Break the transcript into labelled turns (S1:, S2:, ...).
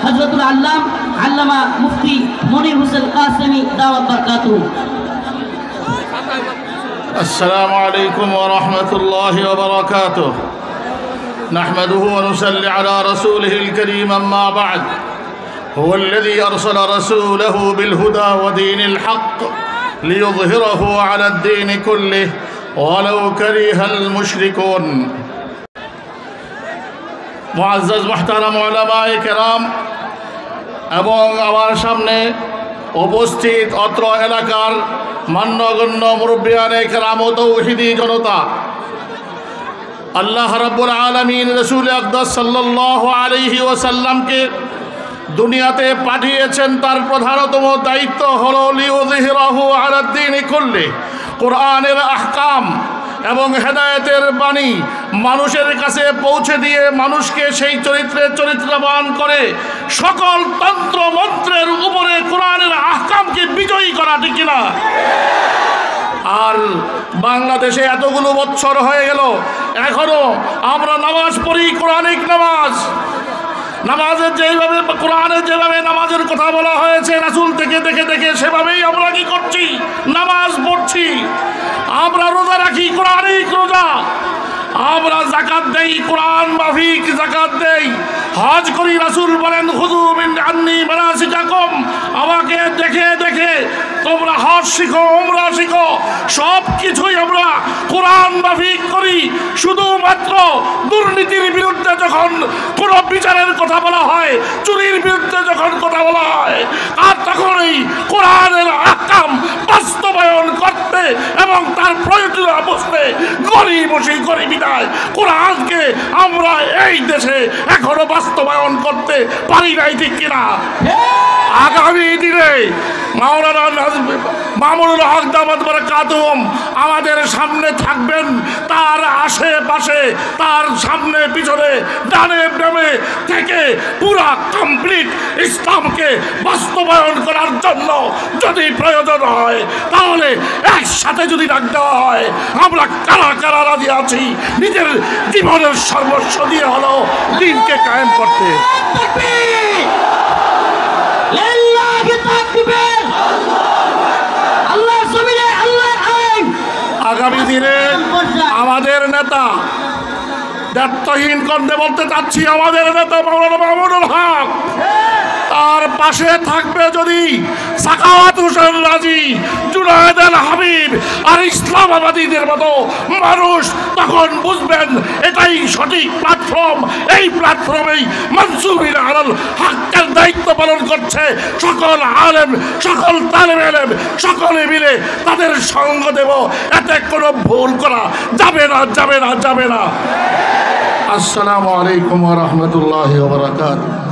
S1: হযরতুল আল্লামা মুফতি মনির হোসেন কাসেমি দাওয়াত বারাকাতুহু।
S2: السلام عليكم ورحمة الله وبركاته. نحمده ونصلي على رسوله الكريم. أما بعد، هو الذي أرسل رسوله بالهدى ودين الحق ليظهره على الدين كله ولو كره المشركون. মুআজ্জাজ মুহতারাম উলামায়ে কেরাম এবং আমার সামনে উপস্থিত অত্র এলাকার মান্যগণ্য মুরব্বিয়ানে কেরাম ও তৌহিদি জনতা, আল্লাহ রাব্বুল আলামিন রাসূল আকদাস সাল্লাল্লাহু আলাইহি ওয়াসাল্লামকে দুনিয়াতে পাঠিয়েছেন। তার প্রধানতম দায়িত্ব হলো লিউযহিরাহু আলা দ্বীনি কুল্লি, কোরআনের আহকাম এবং হেদায়েতের বাণী মানুষের কাছে পৌঁছে দিয়ে মানুষকে সেই চরিত্রবান করে সকল তন্ত্র মন্ত্রের উপরে কোরআনের আহকামকে বিজয়ী করা, ঠিক কিনা? আর বাংলাদেশে এতগুলো বছর হয়ে গেল, এখনো আমরা নামাজ পড়ি, কোরআনিক নামাজ। নামাজের যেভাবে কোরআনে যেভাবে নামাজের কথা বলা হয়েছে রাসূল থেকে দেখে দেখে সেভাবেই আমরা কি করছি? নামাজ পড়ছি। আমরা রোজা রাখি, কোরআনিক রোজা। আমরা যাকাত দেই, কোরআন মাফিক যাকাত দেই। হজ করি, রাসূল বলেন খুযু মিন আন্নী মানাসিকাকুম, আমাকে দেখে দেখে তোমরা হজ শিখো, উমরা শিখো। সব কিছুই আমরা কোরআন মাফিক করি। শুধুমাত্র দুর্নীতির বিরুদ্ধে যখন কোনো বিচারের কথা বলা হয়, চুরির বিরুদ্ধে যখন কথা বলা হয়, আর তখনই কোরআনের আহকাম বাস্তবায়ন করতে এবং তার প্রয়োজনীয়তা বুঝতে গরিবী বিদায় কোরআনকে আমরা এই দেশে এখনো বাস্তবায়ন করতে পারি নাই, ঠিক কিনা? আগামী দিনে মাওলানা মামুনুল হক দামাত বারাকাতুহুম আমাদের সামনে থাকবেন। তার আশেপাশে, তার সামনে পিছনে ডানে বামে থেকে পুরা কমপ্লিট ইসলামকে বাস্তবায়ন করার জন্য যদি প্রয়োজন হয়, তাহলে একসাথে যদি ডাক দেওয়া হয়, আমরা কারা কারা রাজি আছি নিজের জীবনের সর্বস্ব দিয়ে হলো দিনকে কায়েম করতে। আগামী দিনে আমাদের নেতা, দায়িত্বহীন কণ্ঠে বলতে চাচ্ছি, আমাদের নেতা মাওলানা মামুনুল হক, তার পাশে থাকবে যদি সাখাওয়াত হোসেন রাজি, জুনায়েদ আল হাবিব আর ইসলামাবাদীদের মতো মানুষ, তখন বুঝবেন এটাই সঠিক প্ল্যাটফর্ম। এই প্ল্যাটফর্মেই মনসুবিন আলাল হকের দায়িত্ব পালন করছে সকল আলেম, সকল তালেব ইলম, সকলে মিলে তাদের সঙ্গ দেব। এতে কোনো ভুল করা যাবে না, যাবে না, যাবে না। আসসালামু আলাইকুম ওয়া রাহমাতুল্লাহি ওয়া বারাকাতুহু।